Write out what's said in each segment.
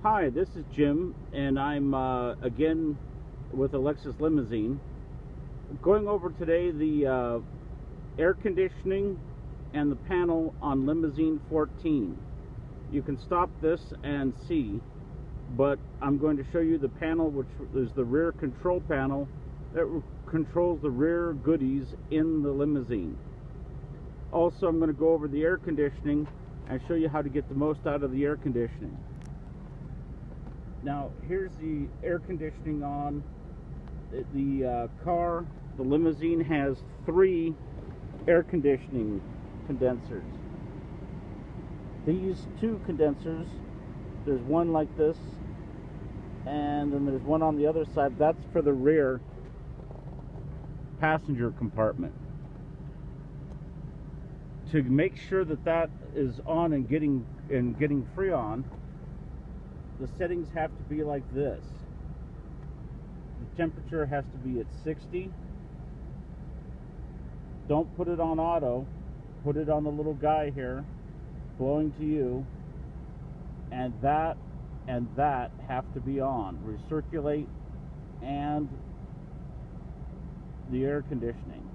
Hi, this is Jim, and I'm again with Alexis Limousine. Going over today the air conditioning and the panel on Limousine 14. You can stop this and see, but I'm going to show you the panel, which is the rear control panel that controls the rear goodies in the Limousine. Also, I'm going to go over the air conditioning and show you how to get the most out of the air conditioning. Now, here's the air conditioning on the car. The Limousine has 3 air conditioning condensers. These 2 condensers, there's one like this, and then there's one on the other side. That's for the rear passenger compartment. To make sure that that is on and getting Freon, the settings have to be like this. The temperature has to be at 60. Don't put it on auto. Put it on the little guy here, blowing to you. And that have to be on. Recirculate and the air conditioning.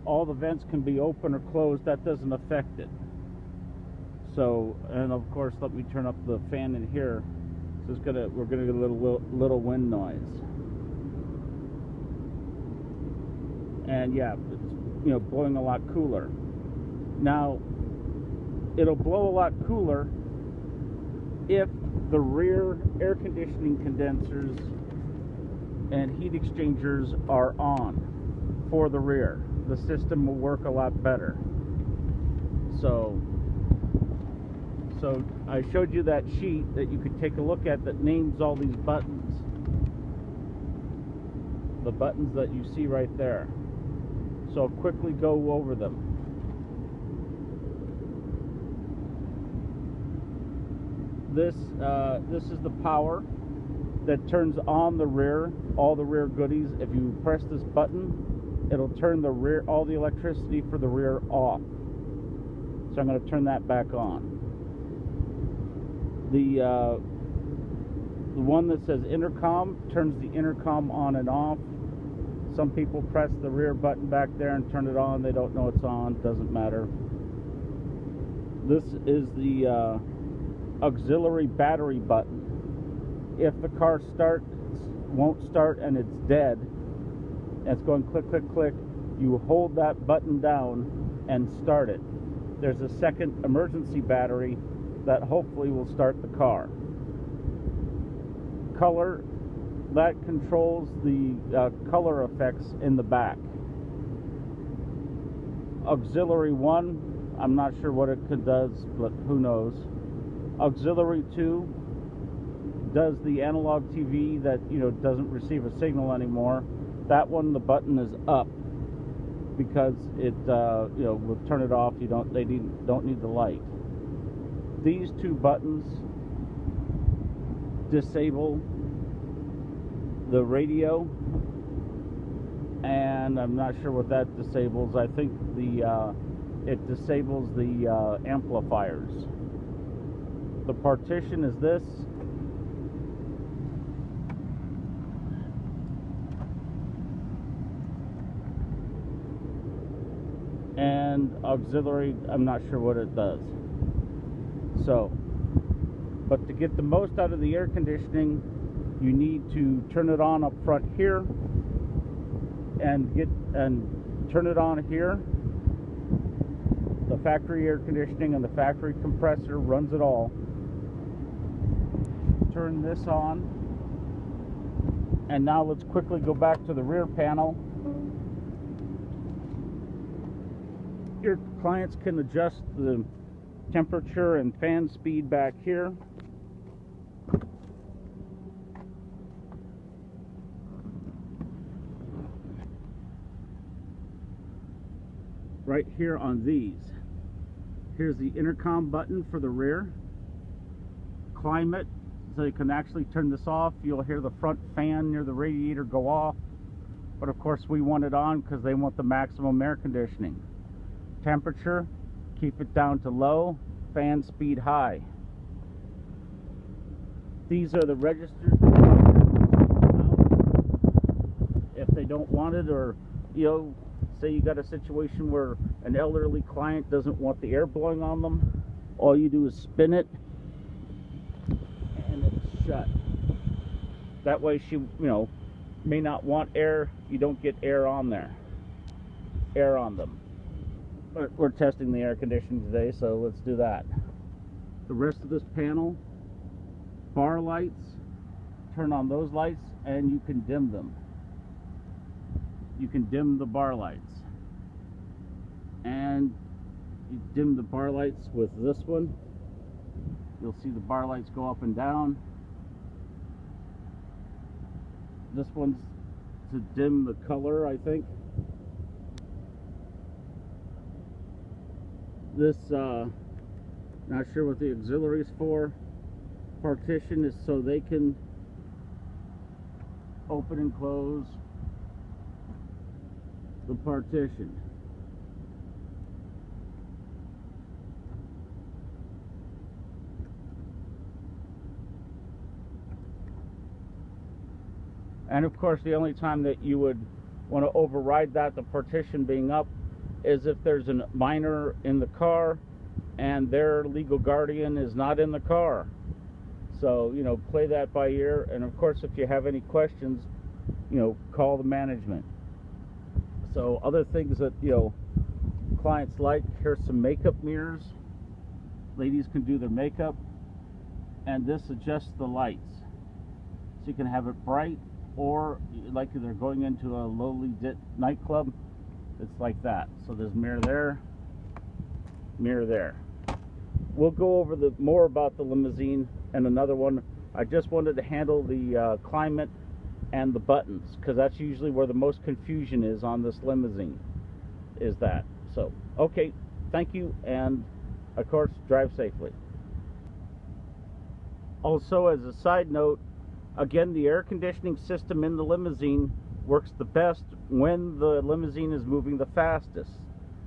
All the vents can be open or closed. That doesn't affect it. So, and of course, let me turn up the fan in here. So we're gonna get a little wind noise. And yeah, it's blowing a lot cooler. Now, it'll blow a lot cooler if the rear air conditioning condensers and heat exchangers are on for the rear. The system will work a lot better. So I showed you that sheet that you could take a look at that names all these buttons. The buttons that you see right there. So I'll quickly go over them. This is the power that turns on the rear, all the rear goodies. If you press this button, it'll turn the rear, all the electricity for the rear off. So I'm going to turn that back on. The one that says intercom turns the intercom on and off. Some people press the rear button back there and turn it on. They don't know it's on. Doesn't matter. This is the auxiliary battery button. If the car won't start and it's dead, and it's going click, click, click, you hold that button down and start it. There's a second emergency battery that hopefully will start the car. Color, that controls the color effects in the back. Auxiliary 1, I'm not sure what it does, but who knows. Auxiliary 2 does the analog TV that doesn't receive a signal anymore. That one, the button is up because it will turn it off. They don't need the light. These 2 buttons disable the radio, and I'm not sure what that disables. I think it disables the amplifiers. The partition is this. And auxiliary, I'm not sure what it does. So, but to get the most out of the air conditioning, you need to turn it on up front here and turn it on here. The factory air conditioning and the factory compressor runs it all. Turn this on, and now let's quickly go back to the rear panel. Your clients can adjust the temperature and fan speed back here. Right here on these. Here's the intercom button for the rear. Climate, so you can actually turn this off. You'll hear the front fan near the radiator go off. But of course we want it on because they want the maximum air conditioning. Temperature, keep it down to low. Fan speed high. These are the registers. If they don't want it, or say you got a situation where an elderly client doesn't want the air blowing on them, all you do is spin it and it's shut. That way she may not want air, you don't get air on them. But we're testing the air conditioning today, so let's do that. The rest of this panel, bar lights, turn on those lights and you can dim them. You can dim the bar lights, and you dim the bar lights with this one. You'll see the bar lights go up and down. This one's to dim the color, I think. This not sure what the auxiliary is for. Partition is so they can open and close the partition. And of course, the only time that you would want to override that, the partition being up, is if there's a minor in the car and their legal guardian is not in the car. So, play that by ear. And of course, if you have any questions, call the management. So other things that, clients like, here's some makeup mirrors. Ladies can do their makeup. And this adjusts the lights. So you can have it bright, or like they're going into a lowly nightclub, it's like that. So there's mirror there, mirror there. We'll go over more about the Limousine and another one. I just wanted to handle the climate and the buttons, because that's usually where the most confusion is on this Limousine, is that. So, okay, thank you, and of course, drive safely. Also, as a side note, again, the air conditioning system in the Limousine works the best when the Limousine is moving the fastest.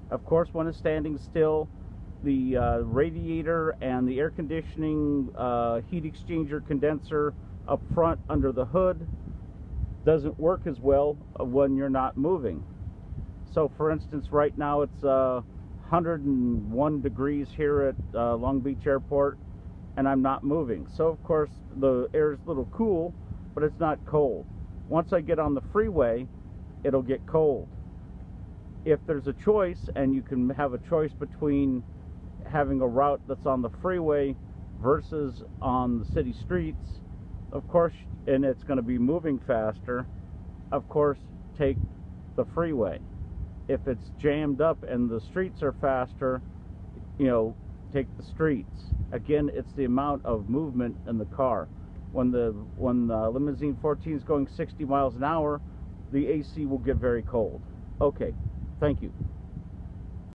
Of course, when it's standing still, the radiator and the air conditioning heat exchanger condenser up front under the hood doesn't work as well when you're not moving. So for instance, right now it's 101 degrees here at Long Beach Airport, and I'm not moving. So of course the air is a little cool, but it's not cold. Once I get on the freeway, it'll get cold. If there's a choice, and you can have a choice between having a route that's on the freeway versus on the city streets, of course, and it's going to be moving faster, of course, take the freeway. If it's jammed up and the streets are faster, take the streets. Again, it's the amount of movement in the car. When the Limousine 14 is going 60 miles an hour, the AC will get very cold. Okay, thank you.